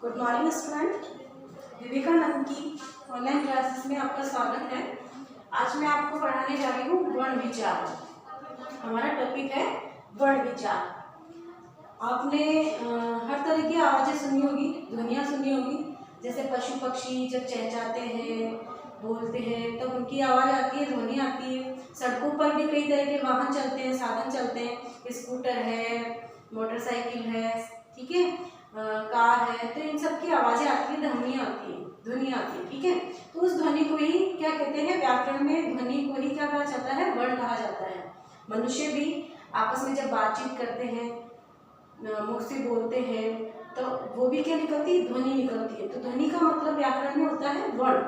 Good morning student. Vivekananda की online classes में आपका स्वागत है। आज मैं आपको पढ़ाने जा रही हूँ वर्ण विचार। हमारा टॉपिक है वर्ण विचार। आपने हर तरह की आवाज़ें सुनी होगी, ध्वनियाँ सुनी होगी। जैसे पशु पक्षी जब चहचहाते हैं, बोलते हैं, तब उनकी आवाज़ आती है, ध्वनि आती है। सड़कों पर भी कई तरह के वाहन चलते हैं, साधन चलते हैं। स्कूटर है, मोटरसाइकिल है, ठीक है, कार है, तो इन सब की आवाज़ें आती है, ध्वनियाँ आती है, ध्वनि आती है, ठीक है। तो उस ध्वनि को ही क्या कहते हैं, व्याकरण में ध्वनि को ही क्या कहा जाता है, वर्ण कहा जाता है। मनुष्य भी आपस में जब बातचीत करते हैं, मुख से बोलते हैं, तो वो भी क्या निकलती है, ध्वनि निकलती है। तो ध्वनि का मतलब व्याकरण में होता है वर्ण।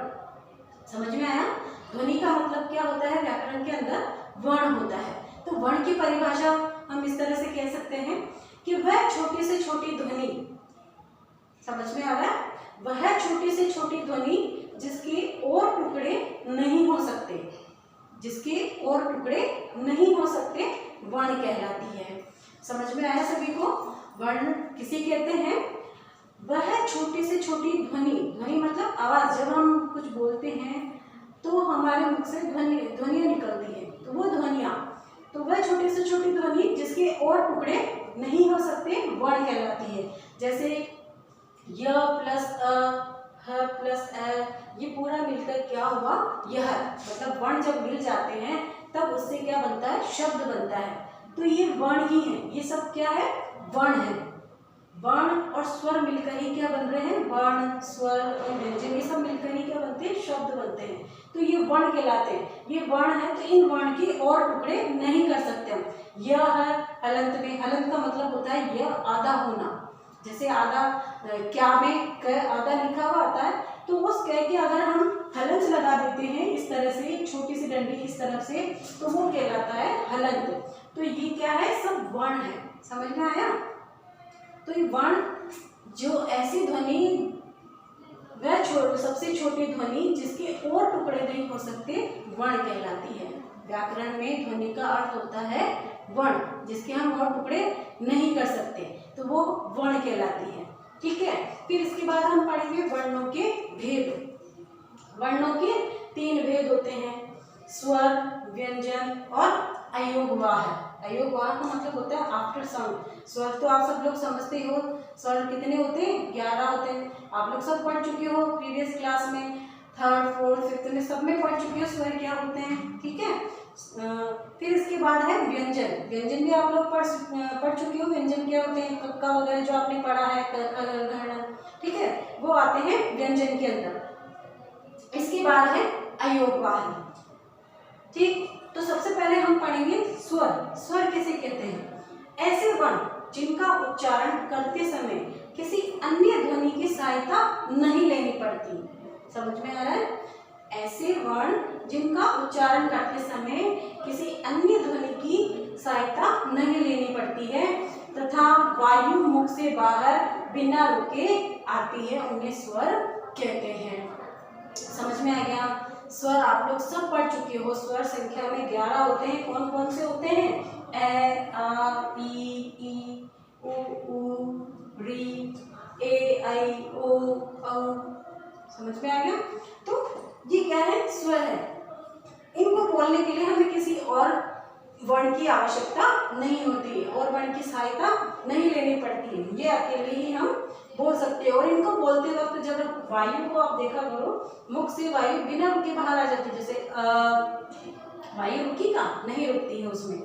समझ में आया? ध्वनि का मतलब क्या होता है, व्याकरण के अंदर वर्ण होता है। तो वर्ण की परिभाषा हम इस तरह से कह सकते हैं कि वह छोटी से छोटी ध्वनि, समझ में आ रहा है, वह छोटी से छोटी ध्वनि जिसके और टुकड़े नहीं हो सकते, जिसके और टुकड़े नहीं हो सकते, वर्ण कहलाती है। समझ में आया सभी को? वर्ण किसे कहते हैं? वह छोटी से छोटी ध्वनि, ध्वनि मतलब आवाज। जब हम कुछ बोलते हैं तो हमारे मुख से ध्वनियाँ निकलती है, तो वो ध्वनियाँ, तो वह छोटी से छोटी ध्वनि जिसके और टुकड़े नहीं हो सकते, वर्ण कहलाती है। जैसे य प्लस अ, ह प्लस अ, ये पूरा मिलकर क्या हुआ, यह। मतलब वर्ण जब मिल जाते हैं तब उससे क्या बनता है, शब्द बनता है। तो ये वर्ण ही है, ये सब क्या है, वर्ण है। वर्ण और स्वर मिलकर ही क्या बन रहे हैं, वर्ण, स्वर और व्यंजन, ये सब मिलकर ही क्या बनते हैं, शब्द बनते हैं। तो ये वर्ण कहलाते हैं। ये वर्ण है, तो इन वर्ण के और टुकड़े नहीं कर सकते हम। यह है हलंत में, हलंत का मतलब होता है यह, आधा होना। जैसे आधा क्या में क आधा लिखा हुआ आता है, तो उस क के अगर हम हलंत लगा देते हैं इस तरह से, छोटी सी डंडी इस तरफ से, तो वो कहलाता है हलंत। तो ये क्या है, सब वर्ण है। समझ में आया? तो ये वर्ण जो ऐसी ध्वनि, वह सबसे छोटी ध्वनि जिसके और टुकड़े नहीं हो सकते, वर्ण कहलाती है। व्याकरण में ध्वनि का अर्थ होता है वर्ण, जिसके हम और टुकड़े नहीं कर सकते, तो वो वर्ण कहलाती है, ठीक है। फिर इसके बाद हम पढ़ेंगे वर्णों के भेद। वर्णों के 3 भेद होते हैं, स्वर, व्यंजन और अयोगवाह। अयोगवाह का मतलब होता है आफ्टर साउंड। स्वर तो आप सब लोग समझते हो, स्वर कितने होते हैं, 11 होते हैं। आप लोग सब पढ़ चुके हो प्रीवियस क्लास में, 3rd, 4th, 5th में सब में पढ़ चुके हो स्वर क्या होते हैं, ठीक है। फिर इसके बाद है व्यंजन। व्यंजन भी आप लोग पढ़ चुके हो। व्यंजन क्या होते हैं, कक्का वगैरह जो आपने पढ़ा है, ठीक है, वो आते हैं व्यंजन के अंदर। इसके बाद है अयोगवाही, ठीक। तो सबसे पहले हम पढ़ेंगे स्वर। स्वर किसे कहते हैं? ऐसे वर्ण जिनका उच्चारण करते समय किसी अन्य ध्वनि की सहायता नहीं लेनी पड़ती। समझ में आ रहा है? ऐसे वर्ण जिनका उच्चारण करते समय किसी अन्य ध्वनि की सहायता नहीं लेनी पड़ती है तथा वायु मुख से बाहर बिना रुके आती है, उन्हें स्वर कहते हैं। समझ में आ गया? स्वर आप लोग सब पढ़ चुके हो। स्वर संख्या में 11 होते हैं। कौन कौन से होते हैं? ए, आ, ई, उ, री, ए, आई, ओ, औ। समझ में आ गया? तो ये क्या है, स्वर है। इनको बोलने के लिए हमें किसी और वर्ण की आवश्यकता नहीं होती है, और वर्ण की सहायता नहीं लेनी पड़ती है, ये अकेले ही हम बोल सकते हैं। और इनको बोलते वक्त जब वायु को आप देखा करो, मुख से वायु बिना रुके बाहर आ जाती है। जैसे वायु रुकी का नहीं रुकती है उसमें,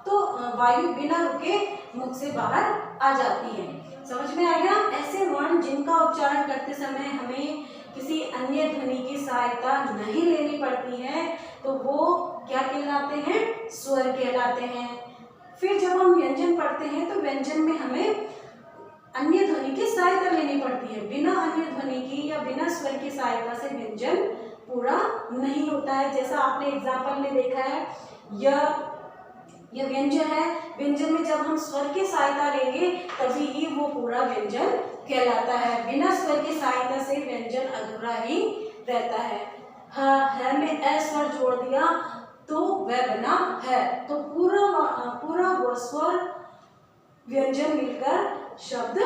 तो वायु बिना रुके मुख से बाहर आ जाती है। समझ में आ गया? ऐसे वर्ण जिनका उच्चारण करते समय हमें किसी अन्य ध्वनि की सहायता नहीं लेनी पड़ती है, तो वो क्या कहलाते हैं, स्वर कहलाते हैं। फिर जब हम व्यंजन पढ़ते हैं तो व्यंजन में हमें अन्य ध्वनि की सहायता लेनी पड़ती है। बिना अन्य ध्वनि की या बिना स्वर की सहायता से व्यंजन पूरा नहीं होता है। जैसा आपने एग्जाम्पल में देखा है, यह व्यंजन है। व्यंजन में जब हम स्वर की सहायता लेंगे तभी ही वो पूरा व्यंजन कहलाता है। बिना स्वर की सहायता से व्यंजन अधूरा ही रहता है। है में ए स्वर जोड़ दिया तो वह बना है, तो पूरा वो स्वर व्यंजन मिलकर शब्द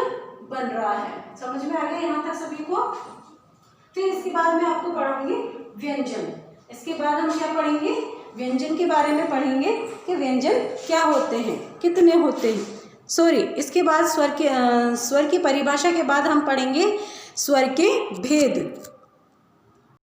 बन रहा है। समझ में आ गया यहाँ तक सभी को? फिर इसके बाद मैं आपको पढ़ाऊंगी व्यंजन। इसके बाद हम क्या पढ़ेंगे? व्यंजन के बारे में पढ़ेंगे कि व्यंजन क्या होते हैं, कितने होते हैं। इसके बाद स्वर की परिभाषा के बाद हम पढ़ेंगे स्वर के भेद।